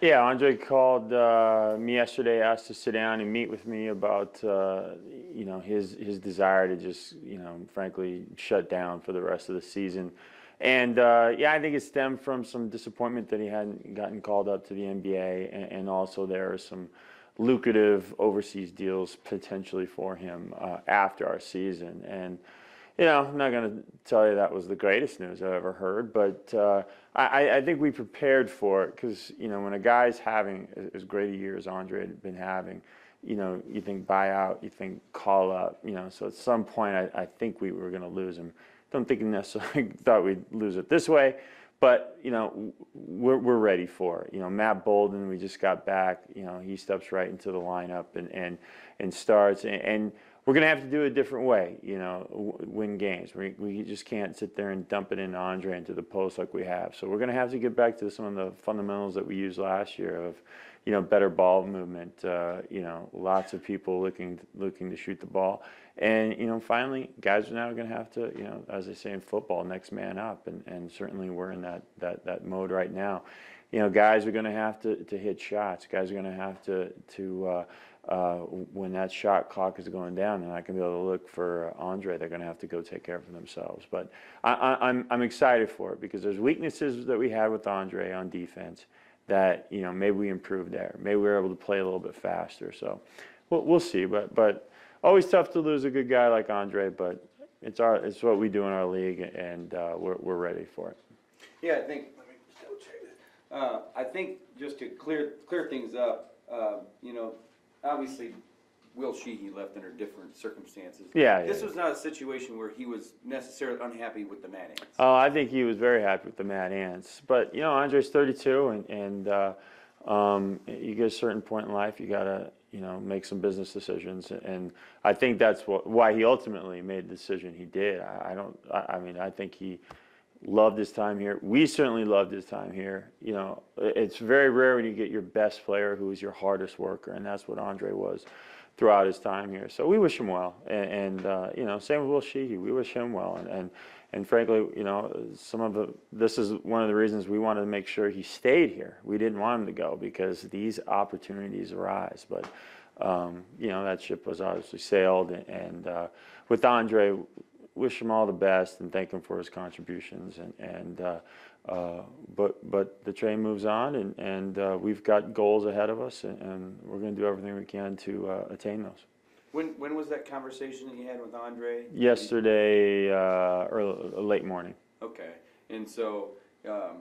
Yeah, Andre called me yesterday, asked to sit down and meet with me about his desire to just frankly shut down for the rest of the season, and yeah, I think it stemmed from some disappointment that he hadn't gotten called up to the NBA, and also there are some lucrative overseas deals potentially for him after our season, and I'm not going to tell you that was the greatest news I've ever heard, but I think we prepared for it because, when a guy's having as great a year as Andre had been having, you think buyout, you think call up, so at some point I think we were going to lose him. Don't think necessarily thought we'd lose it this way, but, we're ready for it. Matt Bolden, we just got back, he steps right into the lineup and starts, and we're going to have to do it a different way, win games. We just can't sit there and dump it into Andre into the post like we have. So we're going to have to get back to some of the fundamentals that we used last year of, better ball movement, lots of people looking to shoot the ball. And, finally, guys are now going to have to, as they say in football, next man up. And certainly we're in that mode right now. Guys are going to have to hit shots. Guys are going to have to when that shot clock is going down, and I can be able to look for Andre, they're going to have to go take care of themselves. But I'm excited for it because there's weaknesses that we had with Andre on defense that maybe we improved there. Maybe we were able to play a little bit faster. So we'll see. But always tough to lose a good guy like Andre. But it's what we do in our league, and we're ready for it. Yeah, I think. Let me just double check this. I think just to clear things up, obviously, Will Sheehy left under different circumstances. Yeah. This was not a situation where he was necessarily unhappy with the Mad Ants. Oh, I think he was very happy with the Mad Ants. But, Andre's 32, and you get a certain point in life, you got to, make some business decisions. And I think that's why he ultimately made the decision he did. I think he loved his time here. We certainly loved his time here. It's very rare when you get your best player who is your hardest worker, and that's what Andre was throughout his time here. So we wish him well, and same with Will Sheehy. We wish him well, and frankly, this is one of the reasons we wanted to make sure he stayed here. We didn't want him to go because these opportunities arise, but that ship was obviously sailed, and with Andre, wish him all the best and thank him for his contributions. But the train moves on, and we've got goals ahead of us, and we're going to do everything we can to attain those. When was that conversation that you had with Andre? Yesterday, or late morning. Okay, and so, are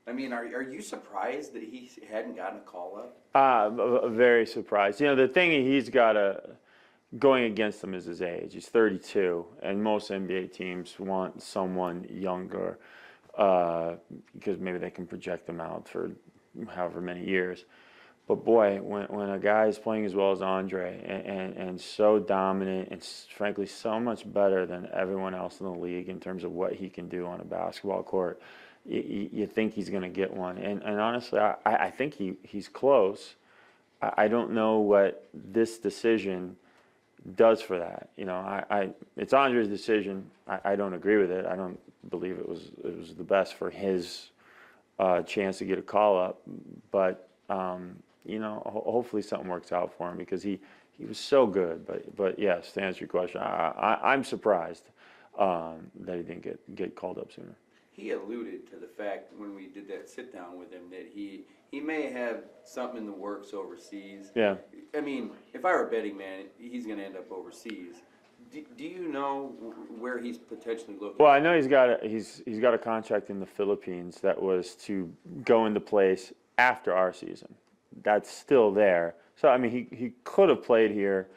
you surprised that he hadn't gotten a call up? Very surprised. The thing he's got going against him is his age. He's 32, and most NBA teams want someone younger because maybe they can project them out for however many years. But boy, when a guy is playing as well as Andre and so dominant and frankly so much better than everyone else in the league in terms of what he can do on a basketball court, you think he's going to get one. And honestly, I think he's close. I don't know what this decision does for that. It's Andre's decision. I don't agree with it. I don't believe it was the best for his chance to get a call up. But hopefully something works out for him because he was so good. But yes, to answer your question, I'm surprised that he didn't get called up sooner. He alluded to the fact when we did that sit down with him that he may have something in the works overseas. Yeah. If I were a betting man, he's going to end up overseas. Do you know where he's potentially looking? Well, I know he's got a contract in the Philippines that was to go into place after our season. That's still there. So he could have played here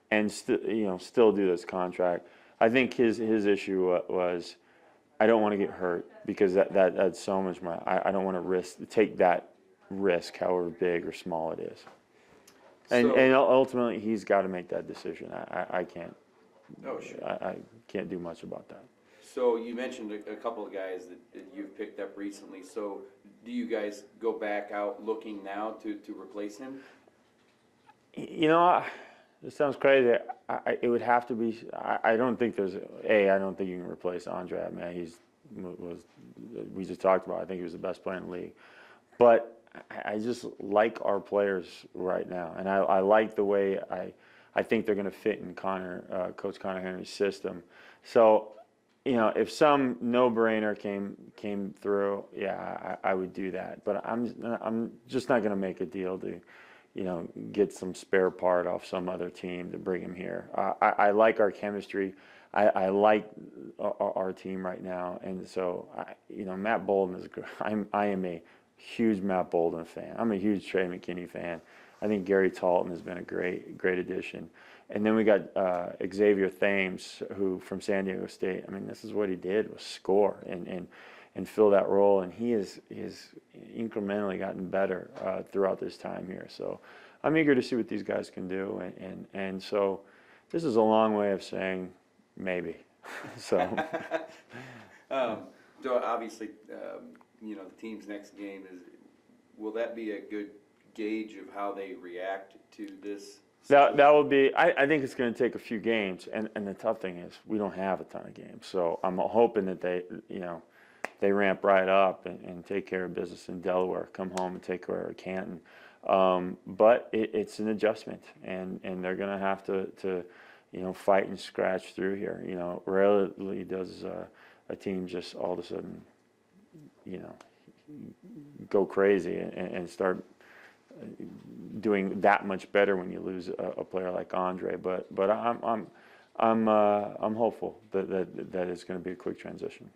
and still do this contract. I think his issue was I don't want to get hurt because that's so much money. I don't want to take that risk, however big or small it is. And ultimately, he's got to make that decision. I can't. Oh, sure. I can't do much about that. So you mentioned a couple of guys that you've picked up recently. So do you guys go back out looking now to replace him? This sounds crazy. It would have to be. I don't think there's I don't think you can replace Andre. We just talked about. I think he was the best player in the league, but I just like our players right now, and I like the way I think they're going to fit in Coach Connor Henry's system. So, if some no-brainer came through, yeah, I would do that. But I'm just not going to make a deal to, get some spare part off some other team to bring him here. I like our chemistry. I like our team right now, and so Matt Bolden is good. I am a huge Matt Bolden fan. I'm a huge Trey McKinney fan. I think Gary Talton has been a great addition. And then we got Xavier Thames, who from San Diego State. I mean, this is what he did, was score and fill that role. And he is incrementally gotten better throughout this time here. So I'm eager to see what these guys can do. And so this is a long way of saying maybe. So so obviously, the team's next game will that be a good gauge of how they react to this? That will be. I think it's going to take a few games, and the tough thing is we don't have a ton of games. So I'm hoping that they ramp right up and take care of business in Delaware, come home and take care of Canton. But it's an adjustment, and they're going to have to fight and scratch through here. Rarely does a team just all of a sudden go crazy and start doing that much better when you lose a player like Andre. But I'm hopeful that it's going to be a quick transition.